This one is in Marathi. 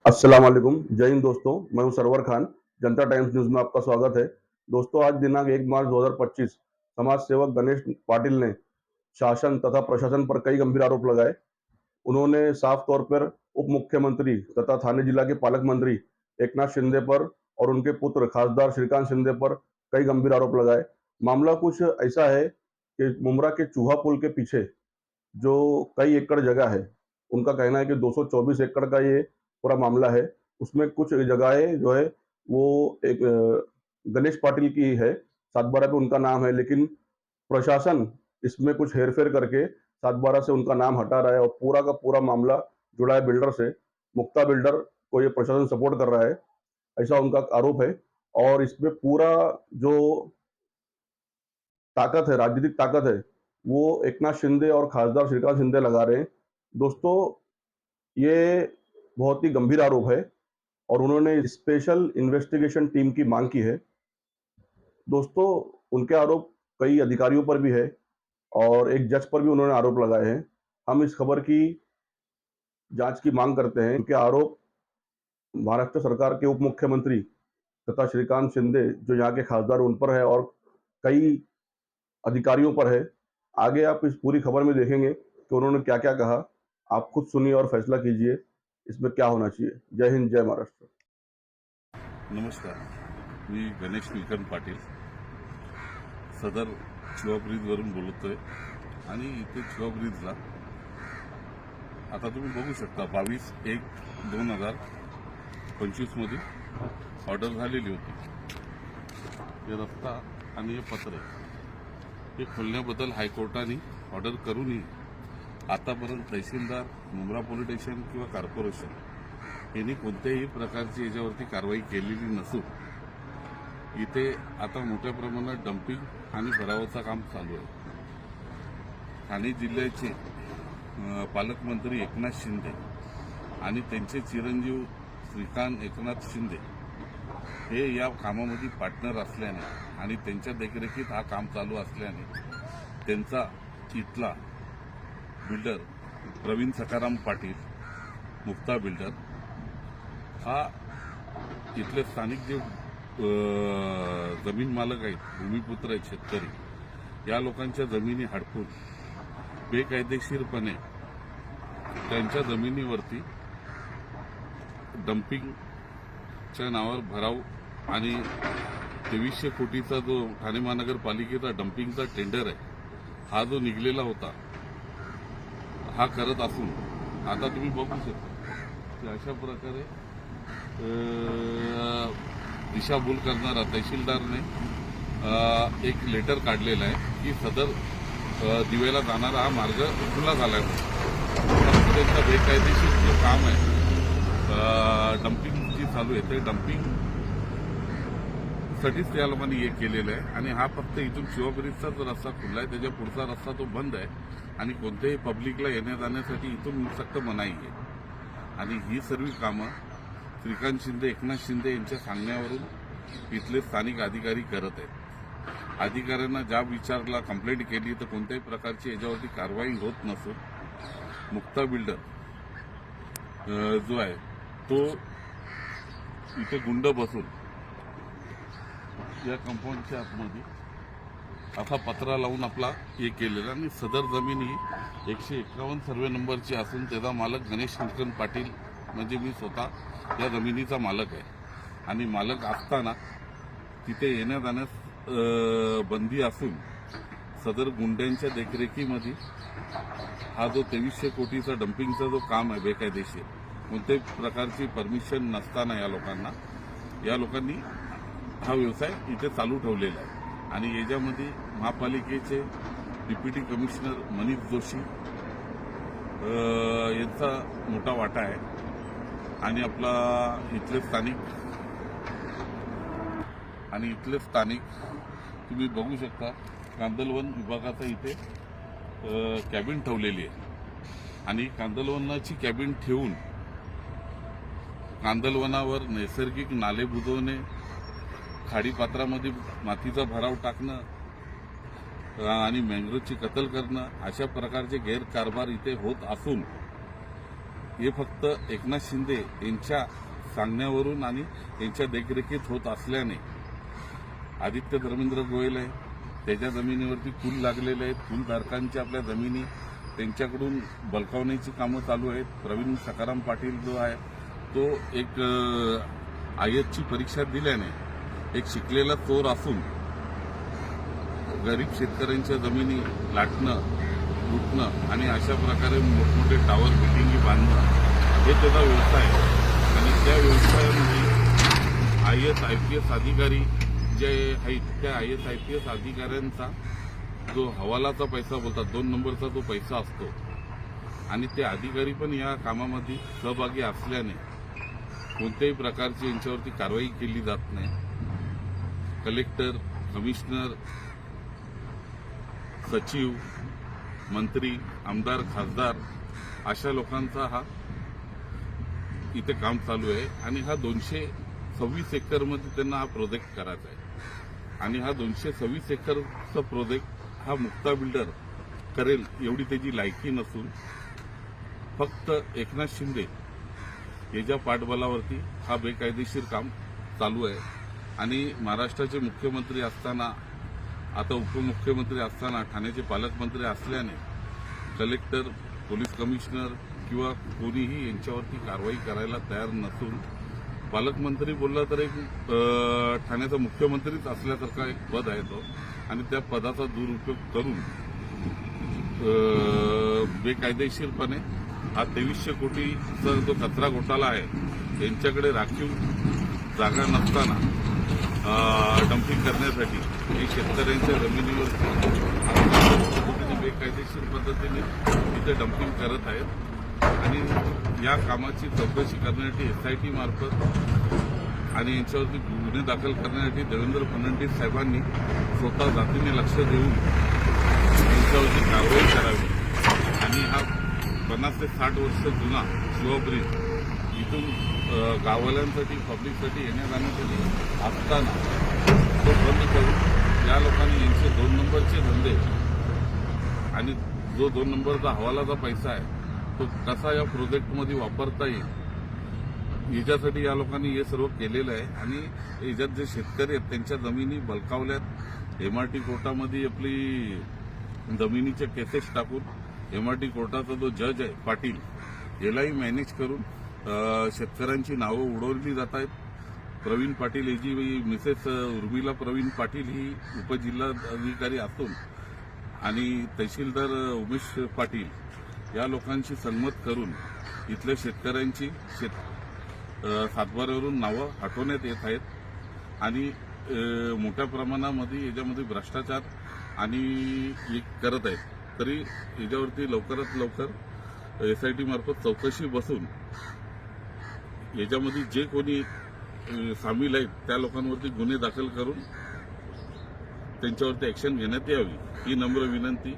अस्सलाम वालेकुम, जय हिंद दोस्तों। मैं हूं सरवर खान। जनता टाइम्स न्यूज में आपका स्वागत है। दोस्तों, आज दिनांक 1 मार्च 2025 समाज सेवक गणेश पाटिल ने शासन तथा प्रशासन पर कई गंभीर आरोप लगाए। उन्होंने साफ तौर पर उप मुख्यमंत्री तथा थाने जिला के पालक मंत्री एकनाथ शिंदे पर और उनके पुत्र खासदार श्रीकांत शिंदे पर कई गंभीर आरोप लगाए। मामला कुछ ऐसा है कि मुमरा के चूहा पुल के पीछे जो कई एकड़ जगह है, उनका कहना है कि 224 एकड़ का ये पूरा मामला है। उसमें कुछ जगहें जो है वो एक गणेश पाटिल की है, 7/12 पे उनका नाम है, लेकिन प्रशासन इसमें कुछ हेरफेर करके 7/12 से उनका नाम हटा रहा है और पूरा का पूरा मामला जुड़ा है बिल्डर से। मुक्ता बिल्डर को ये प्रशासन सपोर्ट कर रहा है, ऐसा उनका आरोप है। और इसमें पूरा जो ताकत है, राजनीतिक ताकत है, वो एकनाथ शिंदे और खासदार श्रीकांत शिंदे लगा रहे हैं। दोस्तों, ये बहुत ही गंभीर आरोप है और उन्होंने स्पेशल इन्वेस्टिगेशन टीम की मांग की है। दोस्तों, उनके आरोप कई अधिकारियों पर भी है और एक जज पर भी उन्होंने आरोप लगाए हैं। हम इस खबर की जांच की मांग करते हैं। उनके आरोप महाराष्ट्र सरकार के उप मुख्यमंत्री तथा श्रीकांत शिंदे जो यहाँ के खासदार उन पर है और कई अधिकारियों पर है। आगे आप इस पूरी खबर में देखेंगे कि उन्होंने क्या क्या कहा। आप खुद सुनिए और फैसला कीजिए इसमें क्या होना चाहिए। जय हिंद, जय महाराष्ट्र। नमस्कार, मी गणेश नीलकंठ पाटील सदर चुहा ब्रिजवरून बोलतोय आणि इथे चुहा ब्रिजला आता तुम्ही बघू शकता 22/1/2025 मध्ये ऑर्डर झालेली होती। हे रस्ता आणि हे पत्र हे खोलण्याबद्दल हायकोर्टाने ऑर्डर करूनही आतापर्यंत तहसीलदार, मुंब्रा पोलीस स्टेशन किंवा कॉर्पोरेशन यांनी कोणत्याही प्रकारची याच्यावरती कारवाई केलेली नसून इथे आता मोठ्या प्रमाणात डंपिंग आणि भरावाचं काम चालू आहे। ठाणे जिल्ह्याचे पालकमंत्री एकनाथ शिंदे आणि त्यांचे चिरंजीव श्रीकांत एकनाथ शिंदे हे या कामामध्ये पार्टनर असल्याने आणि त्यांच्या देखरेखीत हा काम चालू असल्याने त्यांचा इथला बिल्डर प्रवीण सखाराम पाटील मुक्ता बिल्डर हा इथले स्थानिक जे जमीन मालक आहेत, भूमिपुत्र आहेत, शेतकरी, या लोकांच्या जमिनी हडपून बेकायदेशीरपणे त्यांच्या जमिनीवरती डंपिंगच्या नावावर भराव आणि 2300 कोटीचा जो ठाणे महानगरपालिकेचा डंपिंगचा टेंडर आहे हा जो निघलेला होता हा करत असून आता तुम्ही बघू शकता की अशा प्रकारे दिशाभूल करणारा तहसीलदारने एक लेटर काढलेला आहे की सदर दिवेला जाणारा हा मार्ग खुला झाला आहे। त्यांचा बेकायदेशीर जे काम आहे डंपिंग जी चालू आहे ते डंपिंगसाठीच त्या लोकांनी हे केलेलं आहे आणि हा फक्त इथून शिवा ब्रिजचा जो रस्ता खुला आहे त्याच्या पुढचा रस्ता तो बंद आहे आणि कोणत्याही पब्लिकला येण्या जाण्यासाठी इथून सक्त मनाई आहे। आणि ही सर्व कामं श्रीकांत शिंदे, एकनाथ शिंदे यांच्या सांगण्यावरून इथले स्थानिक अधिकारी करत आहेत। अधिकाऱ्यांना ज्या विचारला कंप्लेंट केली तर कोणत्याही प्रकारची याच्यावरती कारवाई होत नसून मुक्ता बिल्डर जो आहे तो इथे गुंड बसून या कंपाऊंडच्या आतमध्ये असा पत्रा लावून आपला हे केलेला आणि सदर जमीन ही 151 सर्वे नंबरची असून त्याचा मालक गणेश नीलकंठ पाटील म्हणजे मी स्वतः या जमिनीचा मालक आहे आणि मालक असताना तिथे येण्या जाण्यास बंदी असून सदर गुंड्यांच्या देखरेखीमध्ये हा जो 2300 कोटीचा डंपिंगचा जो काम आहे बेकायदेशीर, कोणत्याही प्रकारची परमिशन नसताना या लोकांनी हा व्यवसाय इथे चालू ठेवलेला आहे। आणि याच्यामध्ये महापालिकेचे डिप्युटी कमिशनर मनीष जोशी यांचा मोठा वाटा आहे आणि आपला इथले स्थानिक तुम्ही बघू शकता कांदलवन विभागाचा इथे कॅबिन ठेवलेली आहे आणि कांदलवनाची कॅबिन ठेवून कांदलवनावर नैसर्गिक नाले बुजवणे, खाडीपात्रामध्ये मातीचा भराव टाकणं आणि मँग्रोवची कत्तल करणं अशा प्रकारचे गैरकारभार इथे होत असून हे फक्त एकनाथ शिंदे यांच्या सांगण्यावरून आणि यांच्या देखरेखीत होत असल्याने आदित्य धर्मेंद्र गोयल आहे, त्याच्या जमिनीवरती कुल लागलेले आहेत. कुलधारकांच्या आपल्या जमिनी त्यांच्याकडून बलकावण्याची कामं चालू आहेत. प्रवीण सखाराम पाटील जो आहे तो एक IASची परीक्षा दिल्याने एक शिकलेला चोर असून गरीब शेतकऱ्यांच्या जमिनी लाटणं, लुटणं आणि अशा प्रकारे मोठमोठे टावर बिल्डिंगी बांधणं हे त्याचा व्यवसाय आहे. आणि त्या व्यवसायामध्ये IAS IPS अधिकारी जे आहेत त्या IAS IPS अधिकाऱ्यांचा जो हवालाचा पैसा बोलतात 2 नंबरचा जो पैसा असतो आणि ते अधिकारी पण या कामामध्ये सहभागी असल्याने कोणत्याही प्रकारची यांच्यावरती कारवाई केली जात नाही. कलेक्टर, कमिशनर, सचिव, मंत्री, आमदार, खासदार अशा लोकांचा हा इथे काम चालू आहे. आणि हा 226 एकरमध्ये त्यांना हा प्रोजेक्ट करायचा आहे. आणि हा 226 एकरचा प्रोजेक्ट हा मुक्ता बिल्डर करेल एवढी त्याची लायकी नसून फक्त एकनाथ शिंदे याच्या पाठबळावरती हा बेकायदेशीर काम चालू आहे. आणि महाराष्ट्राचे मुख्यमंत्री असताना, आता उपमुख्यमंत्री असताना, ठाण्याचे पालकमंत्री असल्याने कलेक्टर, पोलीस कमिशनर किंवा कोणीही यांच्यावरती कारवाई करायला तयार नसून पालकमंत्री बोलला तर एक ठाण्याचा मुख्यमंत्रीच असल्यासारखा एक पद आहे तो. आणि त्या पदाचा दुरुपयोग करून बेकायदेशीरपणे हा 2300 कोटीचा जो कचरा घोटाळा आहे यांच्याकडे राखीव जागा नसताना डम्पिंग करण्यासाठी हे शेतकऱ्यांच्या जमिनीवर बेकायदेशीर पद्धतीने तिथे डम्पिंग करत आहेत. आणि या कामाची चौकशी करण्यासाठी SIT मार्फत आणि यांच्यावरती गुन्हे दाखल करण्यासाठी देवेंद्र फडणवीस साहेबांनी स्वतः जातीने लक्ष देऊन यांच्यावरती कारवाई करावी. आणि हा 50 ते 60 वर्ष जुना शिवा ब्रिज इथून गाववाल्यांसाठी, पब्लिकसाठी येण्या जाण्यासाठी असताना तो बंद करून या लोकांनी यांचे 2 नंबरचे धंदे आणि जो 2 नंबरचा हवालाचा पैसा आहे तो कसा या प्रोजेक्टमध्ये वापरता येईल याच्यासाठी या लोकांनी हे सर्व केलेलं आहे. आणि याच्यात जे शेतकरी आहेत त्यांच्या जमिनी बलकावल्यात. MRT कोर्टामध्ये आपली जमिनीच्या केसेस टाकून MRT कोर्टाचा जो जज आहे पाटील यालाही मॅनेज करून शेतकऱ्यांची नावं उडवली जात आहेत. प्रवीण पाटील याची मिसेस उर्मिला प्रवीण पाटील ही उपजिल्हाधिकारी असून आणि तहसीलदार उमेश पाटील या लोकांशी संमत करून इथल्या शेतकऱ्यांची सातबाऱ्यावरून नावं हटवण्यात येत आहेत. आणि मोठ्या प्रमाणामध्ये याच्यामध्ये भ्रष्टाचार आणि करत आहेत. तरी याच्यावरती लवकरात लवकर SIT मार्फत चौकशी बसून याच्यामध्ये जे कोणी सामील आहेत त्या लोकांवरती गुन्हे दाखल करून त्यांच्यावरती ॲक्शन घेण्यात यावी ही नम्र विनंती